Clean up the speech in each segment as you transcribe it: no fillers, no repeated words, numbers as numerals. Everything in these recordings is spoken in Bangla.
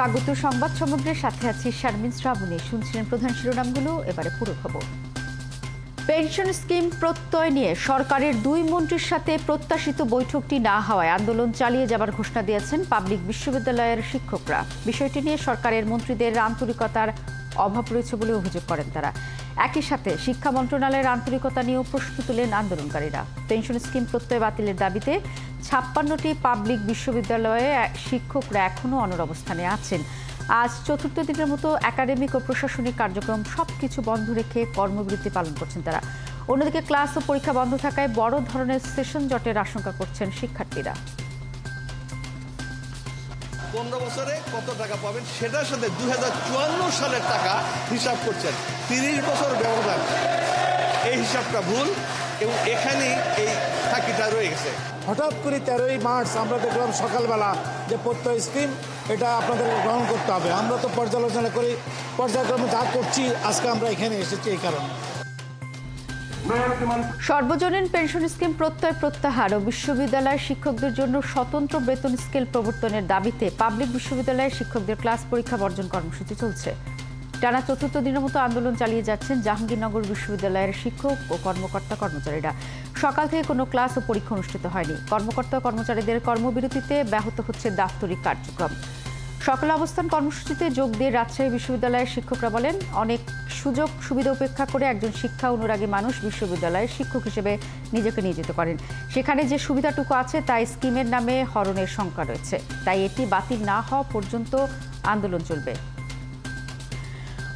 স্বাগত সংবাদ সমগ্রের সাথে আছি শারমিন শ্রাবণী। শুনছিলেন প্রধান শিরোনামগুলো, এবারে পুরো খবর। পেনশন স্কিম প্রত্যয় নিয়ে সরকারের দুই মন্ত্রীর সাথে প্রত্যাশিত বৈঠকটি না হওয়ায় আন্দোলন চালিয়ে যাবার ঘোষণা দিয়েছেন পাবলিক বিশ্ববিদ্যালয়ের শিক্ষকরা। বিষয়টি নিয়ে সরকারের মন্ত্রীদের আন্তরিকতার অভাব রয়েছে বলে অভিযোগ করেন তারা। একই সাথে শিক্ষা মন্ত্রণালয়ের আন্তরিকতা নিয়েও প্রশ্ন তুলেন আন্দোলনকারীরা। পেনশন স্কিম প্রত্যয় বাতিলের দাবিতে 56টি পাবলিক বিশ্ববিদ্যালয়ে শিক্ষকরা এখনও অনড় অবস্থানে আছেন। আজ চতুর্থ দিনের মতো একাডেমিক ও প্রশাসনিক কার্যক্রম সবকিছু বন্ধ রেখে কর্মবিরতি পালন করছেন তারা। অন্যদিকে ক্লাস ও পরীক্ষা বন্ধ থাকায় বড় ধরনের সেশন জটের আশঙ্কা করছেন শিক্ষার্থীরা। 15 বছরে কত টাকা পাবেন সেটার সাথে 2054 সালের টাকা হিসাব করছেন। 30 বছর ব্যবধান, এই হিসাবটা ভুল এবং এখানেই এই ফাঁকিটা রয়ে গেছে। হঠাৎ করে 13ই মার্চ আমরা দেখলাম সকালবেলা যে প্রত্যয় স্কিম এটা আপনাদের গ্রহণ করতে হবে। আমরা তো পর্যালোচনা করি, পর্যায়ক্রমে যা করছি আজকে আমরা এখানে এসেছি এই কারণে। সর্বজনীন পেনশন স্কিম প্রত্যয় প্রত্যাহার ও বিশ্ববিদ্যালয়ের শিক্ষকদের জন্য স্বতন্ত্র বেতন স্কেল প্রবর্তনের দাবিতে পাবলিক বিশ্ববিদ্যালয়ের শিক্ষকদের ক্লাস পরীক্ষা বর্জন কর্মসূচি চলছে। টানা চতুর্থ দিনের মতো আন্দোলন চালিয়ে যাচ্ছেন জাহাঙ্গীরনগর বিশ্ববিদ্যালয়ের শিক্ষক ও কর্মকর্তা-কর্মচারীরা। সকাল থেকে কোনো ক্লাস ও পরীক্ষা অনুষ্ঠিত হয়নি। কর্মকর্তা কর্মচারীদের কর্মবিরতিতে ব্যাহত হচ্ছে দাপ্তরিক কার্যক্রম। সকাল অবস্থান কর্মসূচিতে যোগ দিয়ে রাজশাহী বিশ্ববিদ্যালয়ের শিক্ষকরা বলেন, অনেক সুযোগ সুবিধা উপেক্ষা করে একজন শিক্ষা অনুরাগী মানুষ বিশ্ববিদ্যালয়ের শিক্ষক হিসেবে নিজেকে নিয়োজিত করেন। সেখানে যে সুবিধাটুকু আছে তাই স্কিমের নামে হরণের শঙ্কা রয়েছে। তাই এটি বাতিল না হওয়া পর্যন্ত আন্দোলন চলবে।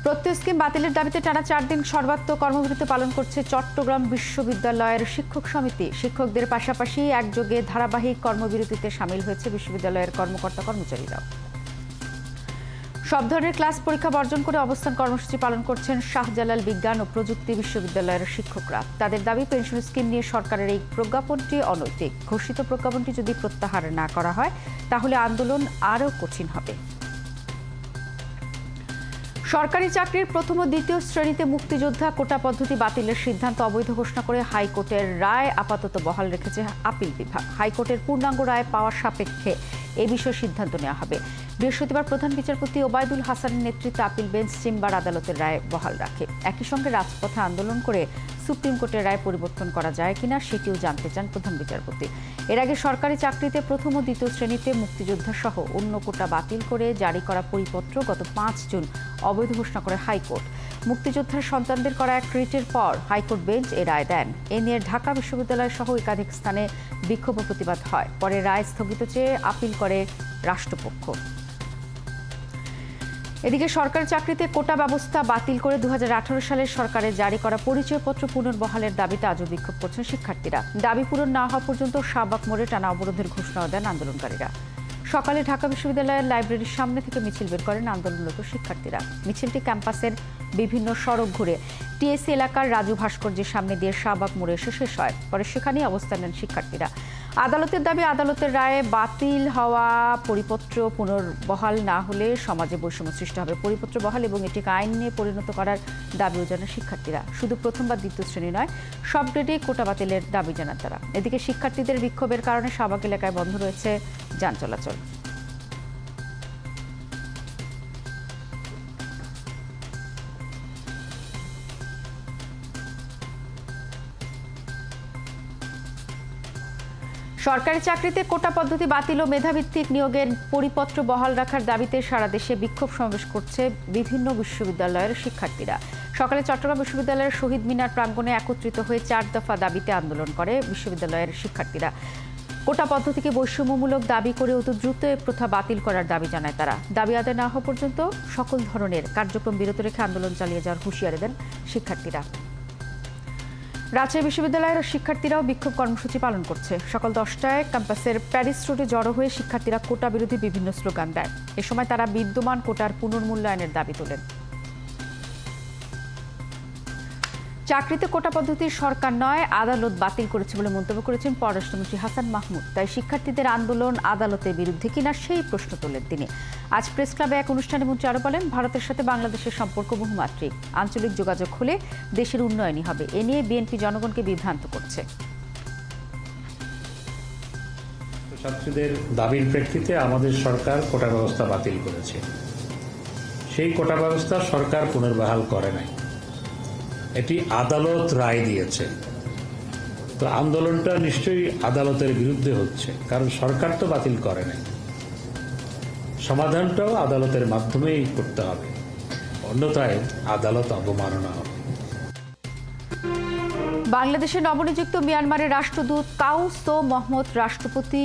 প্রত্যয় স্কিম বাতিলের দাবিতে টানা 4 দিন সর্বাত্মক কর্মবিরতি পালন করছে চট্টগ্রাম বিশ্ববিদ্যালয়ের শিক্ষক সমিতি। শিক্ষকদের পাশাপাশি একযোগে ধারাবাহিক কর্মবিরতিতে সামিল হয়েছে বিশ্ববিদ্যালয়ের কর্মকর্তা কর্মচারীরাও। সব ধরনের ক্লাস পরীক্ষা বর্জন করে অবস্থান কর্মসূচি পালন করছেন শাহজালাল বিজ্ঞান ও প্রযুক্তি বিশ্ববিদ্যালয়ের শিক্ষকরা। তাদের দাবি, পেনশন স্কিম নিয়ে সরকারের এই প্রজ্ঞাপনটি অনৈতিক। ঘোষিত প্রজ্ঞাপনটি যদি প্রত্যাহার না করা হয় তাহলে আন্দোলন আরও কঠিন হবে। সরকারি চাকরির প্রথম ও দ্বিতীয় শ্রেণীতে মুক্তিযোদ্ধা কোটা পদ্ধতি বাতিলের সিদ্ধান্ত অবৈধ ঘোষণা করে হাইকোর্টের রায় আপাতত বহাল রেখেছে আপিল বিভাগ। হাইকোর্টের পূর্ণাঙ্গ রায় পাওয়ার সাপেক্ষে এ বিষয়ে সিদ্ধান্ত নেওয়া হবে। বৃহস্পতিবার প্রধান বিচারপতি ওবায়দুল হাসানের নেতৃত্বে আপিল বেঞ্চ চেম্বার আদালতের রায় বহাল রাখে। একই সঙ্গে রাজপথে আন্দোলন করে সুপ্রিম কোর্টের রায় পরিবর্তন করা যায় কিনা সেটিও জানতে চান প্রধান বিচারপতি। এর আগে সরকারি চাকরিতে প্রথম ও দ্বিতীয় শ্রেণীতে মুক্তিযোদ্ধা সহ অন্য কোটা বাতিল করে জারি করা পরিপত্র গত 5 জুন অবৈধ ঘোষণা করে হাইকোর্ট। মুক্তিযোদ্ধার সন্তানদের করা এক রিটের পর হাইকোর্ট বেঞ্চ এ রায় দেন। এ নিয়ে ঢাকা বিশ্ববিদ্যালয় সহ একাধিক স্থানে বিক্ষোভ ও প্রতিবাদ হয়। পরে রায় স্থগিত চেয়ে আপিল করে রাষ্ট্রপক্ষ। এদিকে সরকারি চাকরিতে কোটা ব্যবস্থা বাতিল করে 2018 সালের সরকারের জারি করা পরিচয়পত্র পুনর্বহালের দাবিতে আজও বিক্ষোভ করছেন শিক্ষার্থীরা। দাবি পূরণ না হওয়া পর্যন্ত শাহবাগ মোড়ে টানা অবরোধের ঘোষণাও দেন আন্দোলনকারীরা। সকালে ঢাকা বিশ্ববিদ্যালয়ের লাইব্রেরির সামনে থেকে মিছিল বের করেন আন্দোলনরত শিক্ষার্থীরা। মিছিলটি ক্যাম্পাসের বিভিন্ন সড়ক ঘুরে টিএসসি এলাকার রাজু ভাস্কর্যের সামনে দিয়ে শাহবাগ মোড়ে এসে শেষ হয়। পরে সেখানেই অবস্থান নেন শিক্ষার্থীরা। আদালতের দাবি, আদালতের রায়ে বাতিল হওয়া পরিপত্র পুনর্বহাল না হলে সমাজে বৈষম্য সৃষ্টি হবে। পরিপত্র বহাল এবং এটিকে আইনে পরিণত করার দাবিও জানান শিক্ষার্থীরা। শুধু প্রথম বা দ্বিতীয় শ্রেণী নয়, সব গ্রেডে কোটা বাতিলের দাবি জানান তারা। এদিকে শিক্ষার্থীদের বিক্ষোভের কারণে শাহবাগ এলাকায় বন্ধ রয়েছে যান চলাচল। সরকারি চাকরিতে কোটা পদ্ধতি বাতিল ও মেধাভিত্তিক নিয়োগের পরিপত্র বহাল রাখার দাবিতে সারা দেশে বিক্ষোভ সমাবেশ করছে বিভিন্ন বিশ্ববিদ্যালয়ের শিক্ষার্থীরা। সকালে চট্টগ্রাম বিশ্ববিদ্যালয়ের শহীদ মিনার প্রাঙ্গণে একত্রিত হয়ে 4 দফা দাবিতে আন্দোলন করে বিশ্ববিদ্যালয়ের শিক্ষার্থীরা। কোটা পদ্ধতিকে বৈষম্যমূলক দাবি করে অতি দ্রুত এ প্রথা বাতিল করার দাবি জানায় তারা। দাবি আদায় না হওয়া পর্যন্ত সকল ধরনের কার্যক্রম বিরত রেখে আন্দোলন চালিয়ে যাওয়ার হুঁশিয়ারি দেন শিক্ষার্থীরা। রাজশাহী বিশ্ববিদ্যালয়ের শিক্ষার্থীরাও বিক্ষোভ কর্মসূচি পালন করছে। সকাল 10টায় ক্যাম্পাসের প্যারিস রোডে জড়ো হয়ে শিক্ষার্থীরা কোটা বিরোধী বিভিন্ন স্লোগান দেয়। এ সময় তারা বিদ্যমান কোটার পুনর্মূল্যায়নের দাবি তোলেন। চাকরিতে কোটা পদ্ধতির সরকার নয়, আদালত বাতিল করেছে বলে মন্তব্য করেছেন পররাষ্ট্রমন্ত্রী হাসান মাহমুদ। তাই শিক্ষার্থীদের আন্দোলন আদালতের বিরুদ্ধে কিনা সেই প্রশ্ন তোলেন তিনি। আজ প্রেস ক্লাবে এক অনুষ্ঠানে মন্ত্রী আরও বলেন, ভারতের সাথে বাংলাদেশের সম্পর্ক বহুমাত্রিক। আঞ্চলিক যোগাযোগ হলে দেশের উন্নয়নই হবে। এ নিয়ে বিএনপি জনগণকে বিভ্রান্ত করছে। ছাত্রীদের দাবির প্রেক্ষিতে আমাদের সরকার কোটা ব্যবস্থা বাতিল করেছে। সেই কোটা ব্যবস্থা সরকার পুনর্বহাল করে নাই, এটি আদালত রায় দিয়েছে। তো আন্দোলনটা নিশ্চয়ই আদালতের বিরুদ্ধে হচ্ছে, কারণ সরকার তো বাতিল করে নাই। সমাধানটাও আদালতের মাধ্যমেই করতে হবে, অন্যথায় আদালত অবমাননা হবে। বাংলাদেশে নবনিযুক্ত মিয়ানমারের রাষ্ট্রদূত কাউসো মোহাম্মদ রাষ্ট্রপতি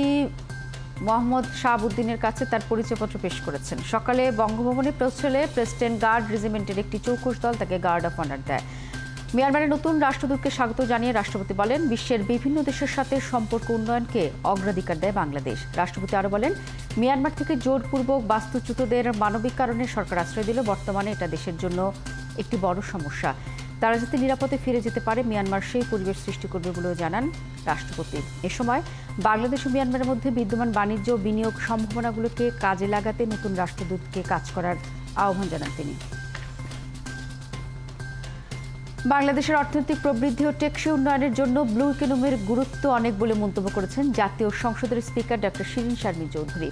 মোহাম্মদ শাহাবুদ্দিনের কাছে তার পরিচয়পত্র পেশ করেছেন। সকালে বঙ্গভবনে পৌঁছলে প্রেসিডেন্ট গার্ড রেজিমেন্টের একটি চৌকস দল তাকে গার্ড অফ অনার দেয়। মিয়ানমারের নতুন রাষ্ট্রদূতকে স্বাগত জানিয়ে রাষ্ট্রপতি বলেন, বিশ্বের বিভিন্ন দেশের সাথে সম্পর্ক উন্নয়নকে অগ্রাধিকার দেয় বাংলাদেশ। রাষ্ট্রপতি আরও বলেন, মিয়ানমার থেকে জোরপূর্বক বাস্তুচ্যুতদের মানবিক কারণে সরকার আশ্রয় দিল। বর্তমানে এটা দেশের জন্য একটি বড় সমস্যা। তারা যাতে নিরাপদে ফিরে যেতে পারে, মিয়ানমার সেই পরিবেশ সৃষ্টি করবে বলেও জানান রাষ্ট্রপতি। এ সময় বাংলাদেশ ও মিয়ানমারের মধ্যে বিদ্যমান বাণিজ্য ও বিনিয়োগ সম্ভাবনাগুলোকে কাজে লাগাতে নতুন রাষ্ট্রদূতকে কাজ করার আহ্বান জানান তিনি। বাংলাদেশের অর্থনৈতিক প্রবৃদ্ধি ও টেকসই উন্নয়নের জন্য ব্লু ইকোনমির গুরুত্ব অনেক বলে মন্তব্য করেছেন জাতীয় সংসদের স্পিকার ডক্টর শিরিন শারমিন চৌধুরী।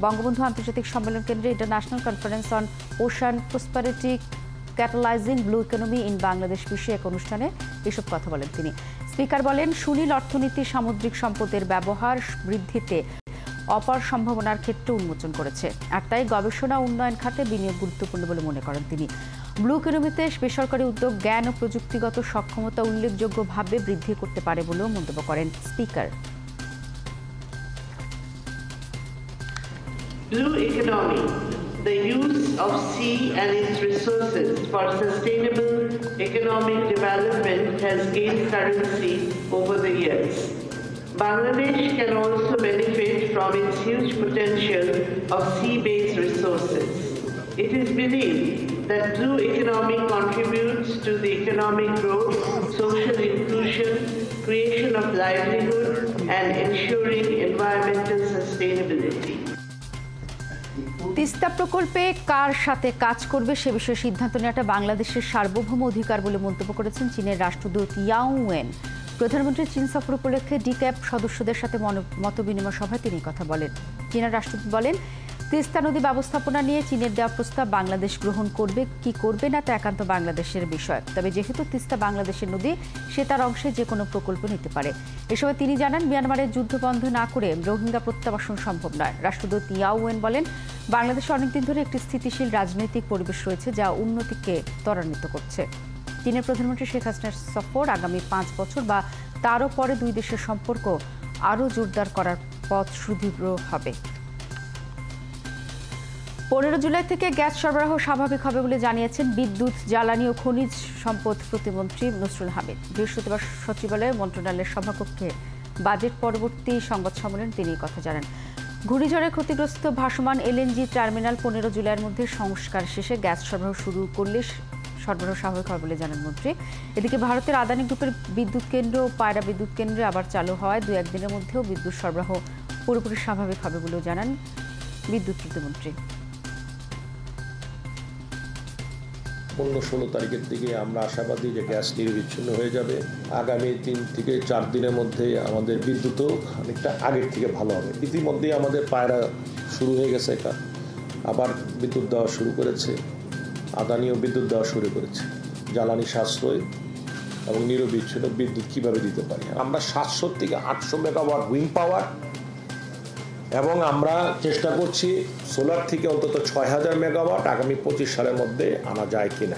বঙ্গবন্ধু আন্তর্জাতিক সম্মেলন কেন্দ্রে international conference on ocean prosperity catalysing blue economy in Bangladesh বিষয়ে এক অনুষ্ঠানে এসব কথা বলেন তিনি। স্পিকার বলেন, সুনীল অর্থনীতি সামুদ্রিক সম্পদের ব্যবহার বৃদ্ধিতে অপার সম্ভাবনার ক্ষেত্রে উন্মোচন করেছে, আর তাই গবেষণা উন্নয়ন খাতে বিনিয়োগ গুরুত্বপূর্ণ বলে মনে করেন তিনি। ব্লু ইকোনমিতে বেসরকারি উদ্যোগ জ্ঞান ও প্রযুক্তিগত সক্ষমতা উল্লেখযোগ্যভাবে বৃদ্ধি করতে পারে বলেও মন্তব্য করেন speaker. Blue economy, the use of sea and its resources for sustainable economic development has gained currency over the years. Bangladesh can also benefit from its huge potential of sea-based resources. It is believed that blue economy contributes to the economic growth, social inclusion, creation of livelihood, and ensuring environmental sustainability. Teesta প্রকল্পে কার সাথে কাজ করবে সে বিষয়ে সিদ্ধান্ত নেওয়াটা বাংলাদেশের সার্বভৌম অধিকার বলে মন্তব্য করেছেন চীনের রাষ্ট্রদূত ইয়াও ওয়েন। প্রধানমন্ত্রীর চীন সফর উপলক্ষে ডিক্যাপ সদস্যদের সাথে মতবিনিময় সভায় তিনি কথা বলেন। চীনের রাষ্ট্রদূত বলেন, তিস্তা নদী ব্যবস্থাপনা নিয়ে চীনের দেওয়া প্রস্তাব বাংলাদেশ গ্রহণ করবে কি করবে না তা একান্ত বাংলাদেশের বিষয়। তবে যেহেতু তিস্তা বাংলাদেশের নদী, সে তার অংশে যে কোনো প্রকল্প নিতে পারে। এ সময় তিনি জানান, মিয়ানমারের যুদ্ধ বন্ধ না করে রোহিঙ্গা প্রত্যাবাসন সম্ভব নয়। রাষ্ট্রদূত ইয়াও ওয়েন বলেন, বাংলাদেশে অনেকদিন ধরে একটি স্থিতিশীল রাজনৈতিক পরিবেশ রয়েছে যা উন্নতিকে ত্বরান্বিত করছে। চীনের প্রধানমন্ত্রী শেখ হাসিনার সফর আগামী 5 বছর বা তারও পরে দুই দেশের সম্পর্ক আরও জোরদার করার পথ সুদৃঢ় হবে। 15 জুলাই থেকে গ্যাস সরবরাহ স্বাভাবিক হবে বলে জানিয়েছেন বিদ্যুৎ, জ্বালানি ও খনিজ সম্পদ প্রতিমন্ত্রী নসরুল হামিদ। বৃহস্পতিবার সচিবালয়ে মন্ত্রণালয়ের সভাকক্ষে বাজেট পরবর্তী সংবাদ সম্মেলনে তিনি এই কথা জানান। ঘূর্ণিঝড়ে ক্ষতিগ্রস্ত ভাসমান এলএনজি টার্মিনাল 15 জুলাইয়ের মধ্যে সংস্কার শেষে গ্যাস সরবরাহ শুরু করলে সরবরাহ স্বাভাবিক হবে বলে জানান মন্ত্রী। এদিকে ভারতের আদানি গ্রুপের বিদ্যুৎ কেন্দ্র ও পায়রা বিদ্যুৎ কেন্দ্রে আবার চালু হওয়ায় 2-1 দিনের মধ্যেও বিদ্যুৎ সরবরাহ পুরোপুরি স্বাভাবিক হবে বলেও জানান বিদ্যুৎ প্রতিমন্ত্রী। 15-16 তারিখের দিকে আমরা আশাবাদী যে গ্যাস নিরবিচ্ছিন্ন হয়ে যাবে। আগামী 3 থেকে 4 দিনের মধ্যে আমাদের বিদ্যুৎও অনেকটা আগের থেকে ভালো হবে। ইতিমধ্যেই আমাদের পায়রা শুরু হয়ে গেছে, আবার বিদ্যুৎ দেওয়া শুরু করেছে, আদানিও বিদ্যুৎ দেওয়া শুরু করেছে। জ্বালানি সাশ্রয় এবং নিরবিচ্ছিন্ন বিদ্যুৎ কীভাবে দিতে পারি, আমরা 700 থেকে 800 মেগাওয়াট উইন্ড পাওয়ার এবং আমরা চেষ্টা করছি সোলার থেকে অন্তত 6000 মেগাওয়াট আগামী 25 সালের মধ্যে আনা যায় কিনা।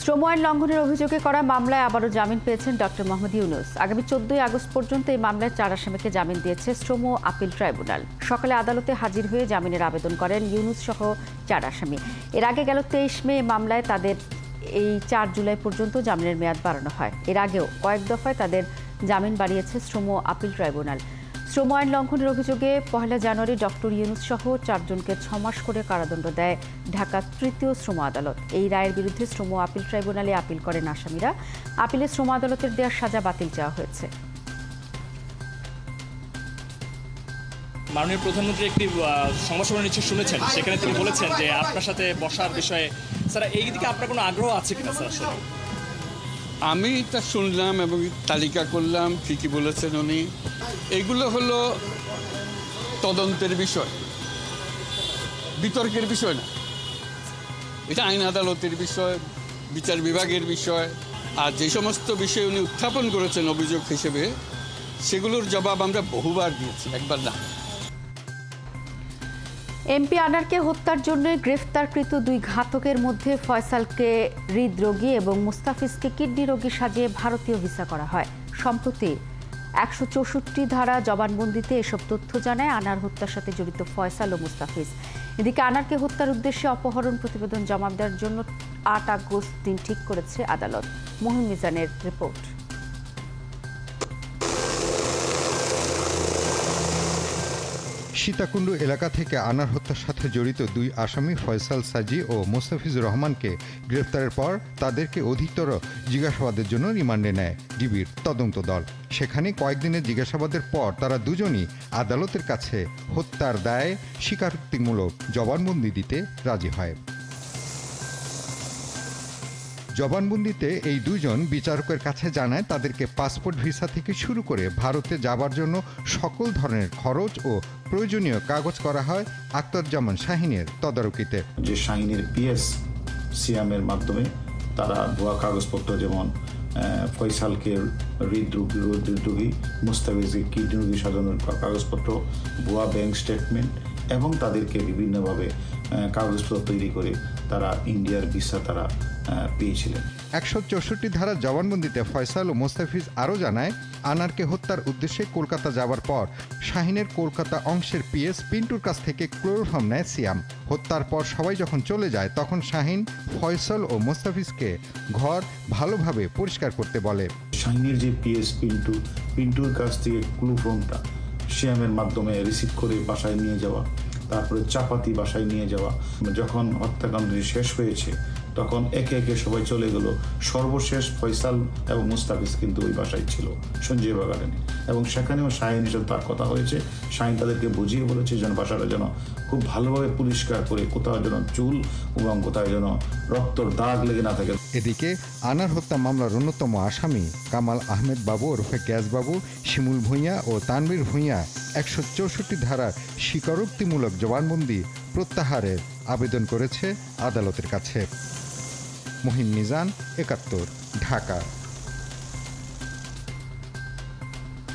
শ্রম আইন লঙ্ঘনের অভিযোগে করা মামলায় আবারও জামিন পেয়েছেন ডক্টর মোহাম্মদ ইউনূস। আগামী 14 আগস্ট পর্যন্ত এই মামলায় 4 আসামিকে জামিন দিয়েছে শ্রম আপিল ট্রাইব্যুনাল। সকালে আদালতে হাজির হয়ে জামিনের আবেদন করেন ইউনূস সহ 4 আসামি। এর আগে গেল 23 মে মামলায় তাদের এই 4 জুলাই পর্যন্ত জামিনের মেয়াদ বাড়ানো হয়। এর আগেও কয়েক দফায় তাদের জামিন বাড়িয়েছে শ্রম আপিল ট্রাইব্যুনাল। শ্রম আইন লঙ্ঘনের অভিযোগে 1 জানুয়ারি ডক্টর ইউনূস সহ 4 জনকে 6 মাস করে কারাদণ্ড দেয় ঢাকা তৃতীয় শ্রম আদালত। এই রায়ের বিরুদ্ধে শ্রম আপিল ট্রাইব্যুনালে আপিল করেন আসামিরা। আপিলে শ্রম আদালতের দেওয়া সাজা বাতিল চাওয়া হয়েছে। মাননীয় প্রধানমন্ত্রী একটি সংবাদ সম্মেলন নিশ্চয়ই শুনেছেন, সেখানে তিনি বলেছেন যে আপনার সাথে বসার বিষয়ে স্যার এই দিকে আপনার কোনো আগ্রহ আছে কিনা স্যার? আসলে আমি তা শুনলাম এবং তালিকা করলাম কী কী বলেছেন উনি। এগুলো হলো তদন্তের বিষয়, বিতর্কের বিষয় না। এটা আইন আদালতের বিষয়, বিচার বিভাগের বিষয়। আর যে সমস্ত বিষয় উনি উত্থাপন করেছেন অভিযোগ হিসেবে, সেগুলোর জবাব আমরা বহুবার দিয়েছি, একবার না। এমপি আনারকে হত্যার জন্য গ্রেফতারকৃত দুই ঘাতকের মধ্যে ফয়সালকে হৃদরোগী এবং মুস্তাফিজকে কিডনি রোগী সাজিয়ে ভারতীয় ভিসা করা হয়। সম্প্রতি 164 ধারা জবানবন্দিতে এসব তথ্য জানায় আনার হত্যার সাথে জড়িত ফয়সাল ও মুস্তাফিজ। এদিকে আনারকে হত্যার উদ্দেশ্যে অপহরণ প্রতিবেদন জমা দেওয়ার জন্য 8 আগস্ট দিন ঠিক করেছে আদালত। মহিন মিজানের রিপোর্ট। সীতাকুণ্ড এলাকা থেকে আনার হত্যার সাথে জড়িত দুই আসামি ফয়সাল সাজি ও মোস্তাফিজুর রহমানকে গ্রেফতারের পর তাদেরকে অধিকতর জিজ্ঞাসাবাদের জন্য রিমান্ডে নেয় ডিবির তদন্ত দল। সেখানে কয়েকদিনের জিজ্ঞাসাবাদের পর তারা দুজনই আদালতের কাছে হত্যার দায়ে স্বীকারোক্তিমূলক জবানবন্দি দিতে রাজি হয়। জবানবন্দিতে এই দুজন বিচারকের কাছে জানায় তাদেরকে পাসপোর্ট ভিসা থেকে শুরু করে ভারতে যাবার জন্য সকল ধরনের খরচ ও প্রয়োজনীয় কাগজ করা হয় আখতারুজ্জামান শাহিনের তদারকিতে। যে শাহিনের পিএস সিয়ামের মাধ্যমে তারা ভুয়া কাগজপত্র, যেমন ফয়সালকে হৃদরোগী, মুস্তাফিজকে কিডনি রোগী সাজানোর কাগজপত্র, ভুয়া ব্যাংক স্টেটমেন্ট এবং তাদেরকে বিভিন্নভাবে কাগজপত্র তৈরি করে তারা ইন্ডিয়ার ভিসা তারা পেয়েছিলেন। 164 ধারা জবানবন্দিতে ফয়সাল ও মোস্তাফিজ আরও জানায়, আনারকে হত্যার উদ্দেশ্যে কলকাতা যাবার পর শাহিনের কলকাতা অংশের পিএস পিন্টুর কাছ থেকে ক্লোরোফর্ম নেয় সিয়াম। হত্যার পর সবাই যখন চলে যায় তখন শাহিন ফয়সাল ও মোস্তাফিজকে ঘর ভালোভাবে পরিষ্কার করতে বলে। শাহিনের যে পিএস পিন্টুর কাছ থেকে ক্লোরোফর্মটা সিয়ামের মাধ্যমে রিসিভ করে বাসায় নিয়ে যাওয়া, তারপরে চাপাতি বাসায় নিয়ে যাওয়া। যখন হত্যাকাণ্ডটি শেষ হয়েছে তখন একে একে সবাই চলে গেল। সর্বশেষ ফয়সাল এবং মুস্তাফিজ কিন্তু ওই বাসায় ছিল সঞ্জয় বাগানে, এবং সেখানেও শাহিনের সাথে তার কথা হয়েছে। শাহিন তাদেরকে বুঝিয়ে বলেছে যেন বাসাটা যেন খুব ভালোভাবে পরিষ্কার করে, কোথাও যেন চুল এবং কোথাও যেন রক্তর দাগ লেগে না থাকে। এদিকে আনার হত্যা মামলার অন্যতম আসামি কামাল আহমেদ বাবু ওরফে গ্যাস বাবু, শিমুল ভূঁইয়া ও তানবীর ভূঁইয়া 164 ধারার স্বীকারোক্তিমূলক জবানবন্দি প্রত্যাহারের আবেদন করেছে আদালতের কাছে। মহিন মিজান, 71, ঢাকা।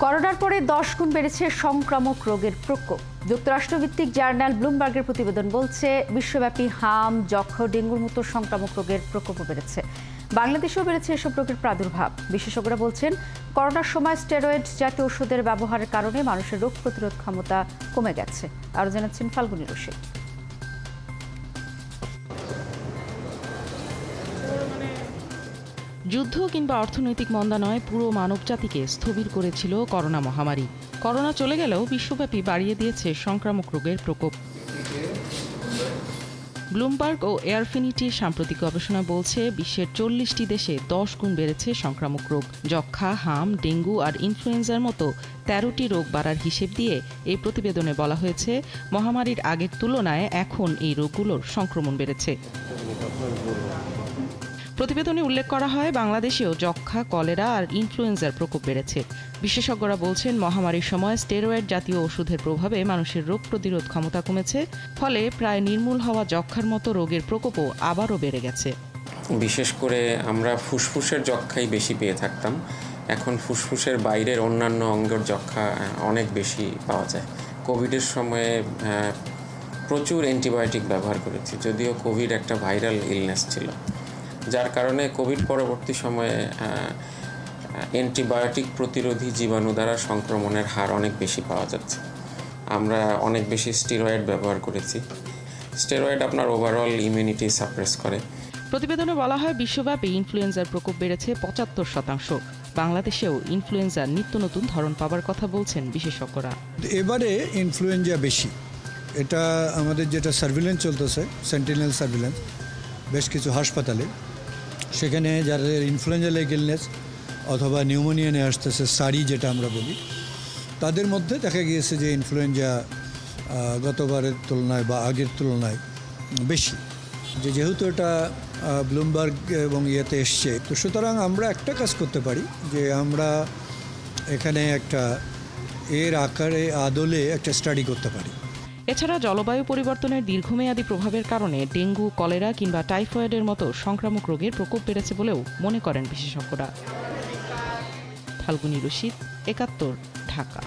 করোনার পরে 10 গুণ বেড়েছে সংক্রামক রোগের প্রকোপ। যুক্তরাষ্ট্রভিত্তিক জার্নাল ব্লুমবার্গের প্রতিবেদন বলছে, বিশ্বব্যাপী হাম, যক্ষ্মা, ডেঙ্গুর মতো সংক্রামক রোগের প্রকোপও বেড়েছে। বাংলাদেশেও বেড়েছে এসব রোগের প্রাদুর্ভাব। বিশেষজ্ঞরা বলছেন, করোনার সময় স্টেরয়েড জাতীয় ওষুধের ব্যবহারের কারণে মানুষের রোগ প্রতিরোধ ক্ষমতা কমে গেছে। আরও জানাচ্ছেন ফাল্গুনী রশিদ। যুদ্ধ কিংবা অর্থনৈতিক মন্দা নয়, পুরো মানবজাতিকে স্থবির করেছিল করোনা মহামারী। করোনা চলে গেলেও বিশ্বব্যাপী বাড়িয়ে দিয়েছে সংক্রামক রোগের প্রকোপ। ব্লুমবার্গ ও এয়ারফিনিটির সাম্প্রতিক গবেষণা বলছে, বিশ্বের 40টি দেশে 10 গুণ বেড়েছে সংক্রামক রোগ। যক্ষ্মা, হাম, ডেঙ্গু আর ইনফ্লুয়েঞ্জার মতো 13টি রোগ বাড়ার হিসেব দিয়ে এই প্রতিবেদনে বলা হয়েছে, মহামারীর আগের তুলনায় এখন এই রোগগুলোর সংক্রমণ বেড়েছে। প্রতিবেদনে উল্লেখ করা হয়, বাংলাদেশেও যক্ষ্মা, কলেরা আর ইনফ্লুয়েঞ্জার প্রকোপ বেড়েছে। বিশেষজ্ঞরা বলছেন, মহামারীর সময় স্টেরয়েড জাতীয় ওষুধের প্রভাবে মানুষের রোগ প্রতিরোধ ক্ষমতা কমেছে, ফলে প্রায় নির্মূল হওয়া যক্ষ্মার মতো রোগের প্রকোপও আবারও বেড়ে গেছে। বিশেষ করে আমরা ফুসফুসের যক্ষ্মাই বেশি পেয়ে থাকতাম, এখন ফুসফুসের বাইরের অন্যান্য অঙ্গের যক্ষ্মা অনেক বেশি পাওয়া যায়। কোভিডের সময়ে প্রচুর অ্যান্টিবায়োটিক ব্যবহার করেছি, যদিও কোভিড একটা ভাইরাল ইলনেস ছিল, যার কারণে কোভিড পরবর্তী সময়ে অ্যান্টিবায়োটিক প্রতিরোধী জীবাণু দ্বারা সংক্রমণের হার অনেক বেশি পাওয়া যাচ্ছে। আমরা অনেক বেশি স্টেরয়েড ব্যবহার করেছি। স্টেরয়েড আপনার ওভারঅল ইমিউনিটি সাপ্রেস করে। প্রতিবেদনে বলা হয়, বিশ্বব্যাপী ইনফ্লুয়েঞ্জার প্রকোপ বেড়েছে 75%। বাংলাদেশেও ইনফ্লুয়েঞ্জার নিত্য নতুন ধরন পাবার কথা বলছেন বিশেষজ্ঞরা। এবারে ইনফ্লুয়েঞ্জা বেশি, এটা আমাদের যেটা সার্ভিলেন্স চলতেছে, সেন্টিনেল সার্ভিলেন্স বেশ কিছু হাসপাতালে, সেখানে যাদের ইনফ্লুয়েঞ্জা লাইক ইলনেস অথবা নিউমোনিয়া নিয়ে আসতেছে, সারি যেটা আমরা বলি, তাদের মধ্যে দেখা গিয়েছে যে ইনফ্লুয়েঞ্জা গতবারের তুলনায় বা আগের তুলনায় বেশি। যেহেতু এটা ব্লুমবার্গ এবং ইয়েতে এসছে, তো সুতরাং আমরা একটা কাজ করতে পারি যে আমরা এখানে একটা এর আকারে আদলে একটা স্টাডি করতে পারি। এছাড়া জলবায়ু পরিবর্তনের দীর্ঘমেয়াদী প্রভাবের কারণে ডেঙ্গু, কলেরা কিংবা টাইফয়েডের মতো সংক্রামক রোগের প্রকোপ বেড়েছে বলেও মনে করেন বিশেষজ্ঞরা। ফাল্গুনী রশিদ, ৭১, ঢাকা।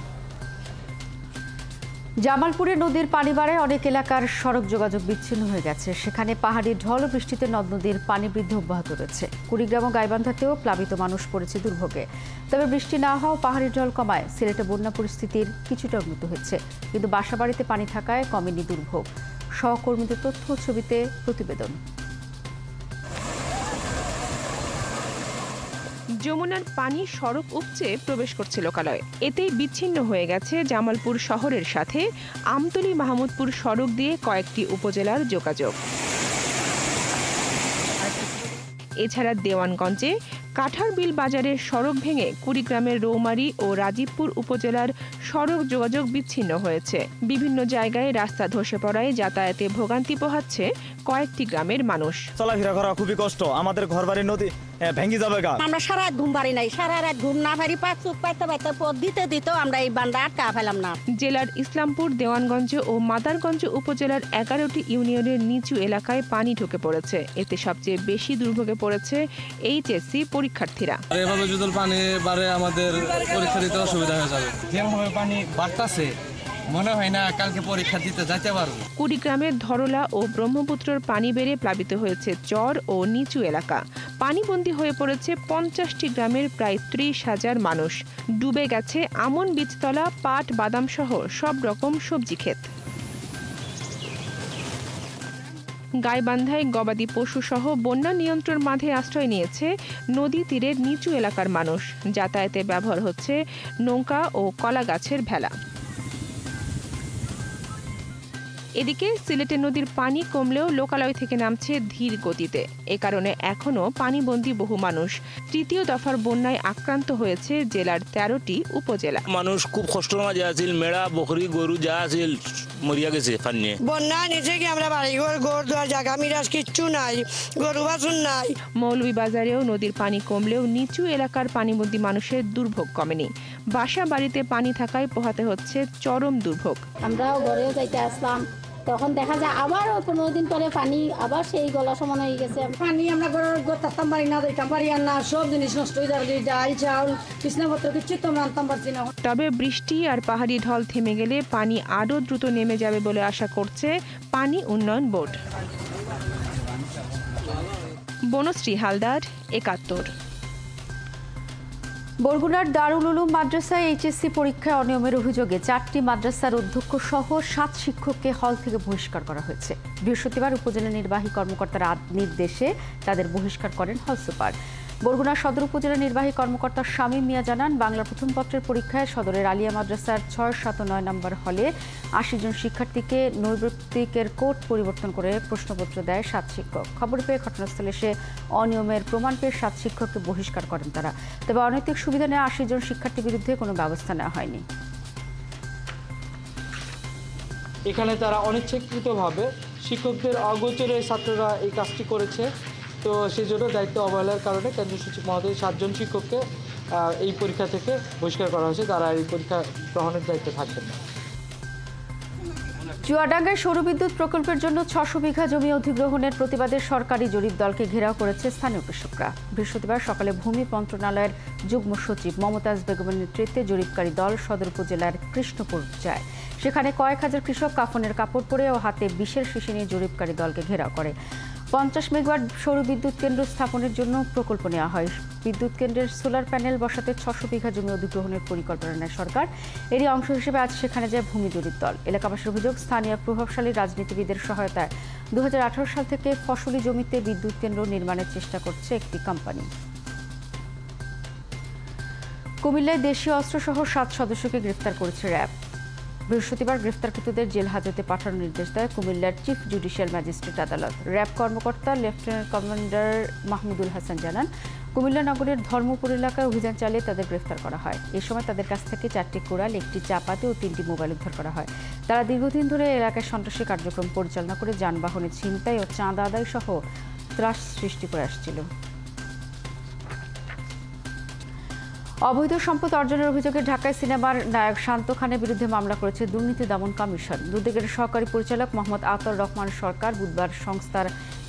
জামালপুরে নদীর পানি বাড়ায় অনেক এলাকার সড়ক যোগাযোগ বিচ্ছিন্ন হয়ে গেছে। সেখানে পাহাড়ি ঢল ও বৃষ্টিতে নদ নদীর পানি বৃদ্ধি অব্যাহত রয়েছে। কুড়িগ্রাম ও গাইবান্ধাতেও প্লাবিত মানুষ পড়েছে দুর্ভোগে। তবে বৃষ্টি না হওয়া পাহাড়ি ঢল কমায় সিলেটে বন্যা পরিস্থিতির কিছুটা উন্নত হয়েছে, কিন্তু বাসাবাড়িতে পানি থাকায় কমেনি দুর্ভোগ। সহকর্মীদের তথ্য ছবিতে প্রতিবেদন। যমুনার পানি সড়ক উপচে প্রবেশ করছে লোকালয়ে। এতেই বিচ্ছিন্ন হয়ে গেছে জামালপুর শহরের সাথে আমতলী মাহমুদপুর সড়ক দিয়ে কয়েকটি উপজেলার যোগাযোগ। এছাড়া দেওয়ানগঞ্জে কাঠারবিল বাজারের সড়ক ভেঙে কুড়িগ্রামের রৌমারী ও রাজীবপুর উপজেলার সড়ক যোগাযোগ বিচ্ছিন্ন হয়েছে। বিভিন্ন জায়গায় রাস্তা ধসে পড়ায় যাতায়াতে ভোগান্তি পোহাচ্ছে কয়েকটি গ্রামের মানুষ। চলাফেরা করা খুবই কষ্ট, আমাদের ঘরবাড়ি নদী ভেঙে যাবে। আমরা সারা রাত ঘুম পারি নাই, সারা রাত ঘুম না পারি, চোখ পাইতে পাইতে পথ দিতে দিতেও আমরা এই বান্দা আটকা ফেলাম না। জেলার ইসলামপুর, দেওয়ানগঞ্জ ও মাদারগঞ্জ উপজেলার 11টি ইউনিয়নের নিচু এলাকায় পানি ঢুকে পড়েছে। এতে সবচেয়ে বেশি দুর্ভোগে পড়েছে এইচএসসি পরীক্ষার্থীরা। এভাবে যদি পানি বাড়ে আমাদের পরীক্ষা দিতে অসুবিধা হয়ে যাবে। যেভাবে পানি বাড়তেছে মনে হয় না কালকে পরীক্ষা দিতে যেতে পারবো। কুড়িগ্রামের ধরলা ও ব্রহ্মপুত্রের পানি বেড়ে প্লাবিত হয়েছে চর ও নিচু এলাকা। পানিবন্দী হয়ে পড়েছে 50টি গ্রামের প্রায় 30,000 মানুষ। ডুবে গেছে আমন, বীজতলা, পাট, বাদাম সহ সব রকম সবজি ক্ষেত। গাইবান্ধায় গবাদি পশু সহ বন্যা নিয়ন্ত্রণ বাঁধে আশ্রয় নিয়েছে নদী তীরের নিচু এলাকার মানুষ। যাতায়াতে ব্যবহার হচ্ছে নৌকা ও কলা গাছের ভেলা। এদিকে সিলেটে নদীর পানি কমলেও লোকালয় থেকে নামছে ধীর গতিতে। এ কারণে এখনও পানিবন্দী বহু মানুষ। তৃতীয় দফার বন্যায় আক্রান্ত হয়েছে জেলার 13টি উপজেলা। মানুষ খুব কষ্ট মাঝে আছিল, মেড়া বকরি গরু যা আছিল মরিয়া গেছে পানি। বন্যা নিচে কি আমরা বাড়িঘর ঘর দুয়ার জায়গা মিরাজ কিচ্ছু নাই, গরু বাছুর নাই। মৌলভীবাজারেও নদীর পানি কমলেও নিচু এলাকার পানিবন্দী মানুষের দুর্ভোগ কমেনি। বাসা বাড়িতে পানি থাকায় পোহাতে হচ্ছে চরম দুর্ভোগ। আমরাও ঘরেও যাইতে আসলাম, তখন দেখা যায় আবারও 15 দিন পরে পানি আবার সেই গলা সমান হয়ে গেছে। পানি আমরা থাকতাম পারি না, দিতাম পারি আর না, সব জিনিস নষ্ট হয়ে যাবে। ডাল চাউল কৃষ্ণপত্র কিছু তো আনতাম পারছি না। তবে বৃষ্টি আর পাহাড়ি ঢল থেমে গেলে পানি আরও দ্রুত নেমে যাবে বলে আশা করছে পানি উন্নয়ন বোর্ড। বনশ্রী হালদার, ৭১। বরগুনার দারুল উলুম মাদ্রাসায় এইচএসসি পরীক্ষায় অনিয়মের অভিযোগে 4টি মাদ্রাসার অধ্যক্ষ সহ 7 শিক্ষককে হল থেকে বহিষ্কার করা হয়েছে। বৃহস্পতিবার উপজেলা নির্বাহী কর্মকর্তার নির্দেশে তাদের বহিষ্কার করেন হল সুপার। বরগুনা সদর উপজেলা নির্বাহী কর্মকর্তা শামীম মিয়া জানান, বাংলা প্রথম পত্রের পরীক্ষায় সদরের আলিয়া মাদ্রাসার 6, 7 ও 9 নম্বর হলে 80 জন শিক্ষার্থীকে নৈর্ব্যক্তিকের কোড পরিবর্তন করে প্রশ্নপত্র দেয় 7 শিক্ষক। খবর পেয়ে ঘটনাস্থলে এসে অনিয়মের প্রমাণ পেয়ে 7 শিক্ষককে বহিষ্কার করেন তারা। তবে অনৈতিক সুবিধা নেওয়া 80 জন শিক্ষার্থীর বিরুদ্ধে কোনো ব্যবস্থা নেওয়া হয়নি। এখানে তারা অনিচ্ছাকৃতভাবে শিক্ষকদের অগোচরে ছাত্ররা এই কাজটি করেছে। তো সেই জন্য দায়িত্ব অবহেলার কারণে কেন্দ্রীয় সচিব মহোদয় 7 জন শিক্ষককে এই পরীক্ষা থেকে বহিষ্কার করা হয়েছে। তারা এই পরীক্ষা গ্রহণের দায়িত্বে থাকবেন না। চুয়াডাঙ্গায় সৌরবিদ্যুৎ প্রকল্পের জন্য 600 বিঘা জমি অধিগ্রহণের প্রতিবাদে সরকারি জরিপ দলকে ঘেরাও করেছে স্থানীয় কৃষকরা। বৃহস্পতিবার সকালে ভূমি মন্ত্রণালয়ের যুগ্ম সচিব মমতাজ বেগমের নেতৃত্বে জরিপকারী দল সদর উপজেলার কৃষ্ণপুর যায়। সেখানে কয়েক হাজার কৃষক কাফনের কাপড় পরে ও হাতে বিষের শিশি নিয়ে জরিপকারী দলকে ঘেরাও করে। 50 মেগাওয়াট সৌর বিদ্যুৎ কেন্দ্র স্থাপনের জন্য প্রকল্প নেওয়া হয়। বিদ্যুৎ কেন্দ্রের সোলার প্যানেল বসাতে 600 বিঘা জমি অধিগ্রহণের পরিকল্পনা নেয় সরকার। এরই অংশ হিসেবে আজ সেখানে যায় ভূমি জরিপ দল। এলাকাবাসীর অভিযোগ, স্থানীয় প্রভাবশালী রাজনীতিবিদের সহায়তায় 2018 সাল থেকে ফসলি জমিতে বিদ্যুৎ কেন্দ্র নির্মাণের চেষ্টা করছে একটি কোম্পানি। কুমিল্লায় দেশীয় অস্ত্রসহ 7 সদস্যকে গ্রেফতার করেছে র্যাব। বৃহস্পতিবার গ্রেফতারকৃতদের জেল হাজতে পাঠানোর নির্দেশ দেয় কুমিল্লার চিফ জুডিশিয়াল ম্যাজিস্ট্রেট আদালত। র্যাব কর্মকর্তা লেফটেন্যান্ট কমান্ডার মাহমুদুল হাসান জানান, কুমিল্লা নগরের ধর্মপুর এলাকায় অভিযান চালিয়ে তাদের গ্রেফতার করা হয়। এ সময় তাদের কাছ থেকে 4টি কোরাল, 1টি চাপাতি ও 3টি মোবাইল উদ্ধার করা হয়। তারা দীর্ঘদিন ধরে এলাকায় সন্ত্রাসী কার্যক্রম পরিচালনা করে যানবাহনে ছিনতাই ও চাঁদা আদায় সহ ত্রাস সৃষ্টি করে আসছিল। অবৈধ সম্পদ অর্জনের অভিযোগে ঢাকায় সিনেমার নায়ক শান্ত খানের বিরুদ্ধে মামলা করেছে দুর্নীতি দমন কমিশন। দুদকের সহকারী পরিচালক মোহাম্মদ আতর রহমান সরকার বুধবার সংস্থার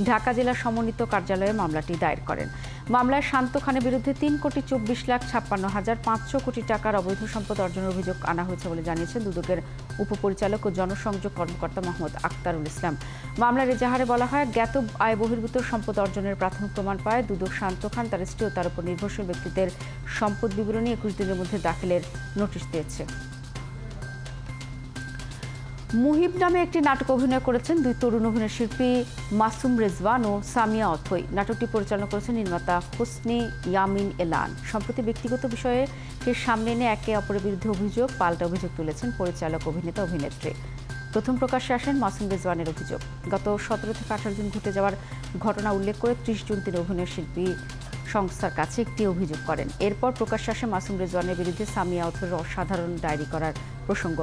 ঢাকা জেলা সমন্বিত কার্যালয়ে মামলাটি দায়ের করেন। মামলায় শান্ত খানের বিরুদ্ধে 3,24,56,500 কোটি টাকার অবৈধ সম্পদ অর্জনের অভিযোগ আনা হয়েছে বলে জানিয়েছেন দুদকের উপপরিচালক ও জনসংযোগ কর্মকর্তা মোহাম্মদ আক্তারুল ইসলাম। মামলার এজাহারে বলা হয়, জ্ঞাত আয় বহির্ভূত সম্পদ অর্জনের প্রাথমিক প্রমাণ পায় দুদক শান্ত খান, তার স্ত্রী ও তার উপর নির্ভরশীল ব্যক্তিদের সম্পদ বিবরণী 21 দিনের মধ্যে দাখিলের নোটিশ দিয়েছে। মুহিব নামে একটি নাটক অভিনয় করেছেন দুই তরুণ অভিনয় শিল্পী মাসুম রেজওয়ান ও সামিয়া অথই। নাটকটি পরিচালনা করেছেন নির্মাতা হোসনি ইয়ামিন এলান। সম্প্রতি ব্যক্তিগত বিষয়কে সামনে এনে একে অপরের বিরুদ্ধে পাল্টা অভিযোগ তুলেছেন পরিচালক, অভিনেতা, অভিনেত্রী। প্রথম প্রকাশ্যে আসেন মাসুম রেজওয়ানের অভিযোগ। গত 17 থেকে 18 জুন ঘটে যাওয়ার ঘটনা উল্লেখ করে 30 জুন তিনি অভিনয় শিল্পী সংস্থার কাছে একটি অভিযোগ করেন। এরপর প্রকাশ্যে আসে মাসুম রেজওয়ানের বিরুদ্ধে সামিয়া অথৈর অসাধারণ ডায়েরি করার প্রসঙ্গ।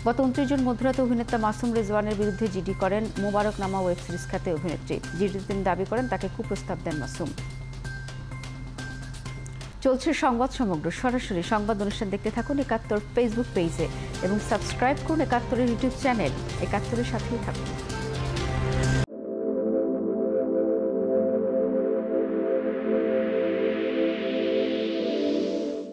গত 29 জুন মধ্যরাতে অভিনেতা মাসুম রেজওয়ানের বিরুদ্ধে জিডি করেন মোবারকনামা ওয়েব সিরিজ খ্যাত অভিনেত্রী। জিডিতে তিনি দাবি করেন তাকে কুপ্রস্তাব দেন মাসুম। চলছে সংবাদ সমগ্র। সরাসরি সংবাদ অনুষ্ঠান দেখতে থাকুন 71 ফেসবুক পেজে এবং সাবস্ক্রাইব করুন 71-এর ইউটিউব চ্যানেল। 71-এর সাথেই থাকুন।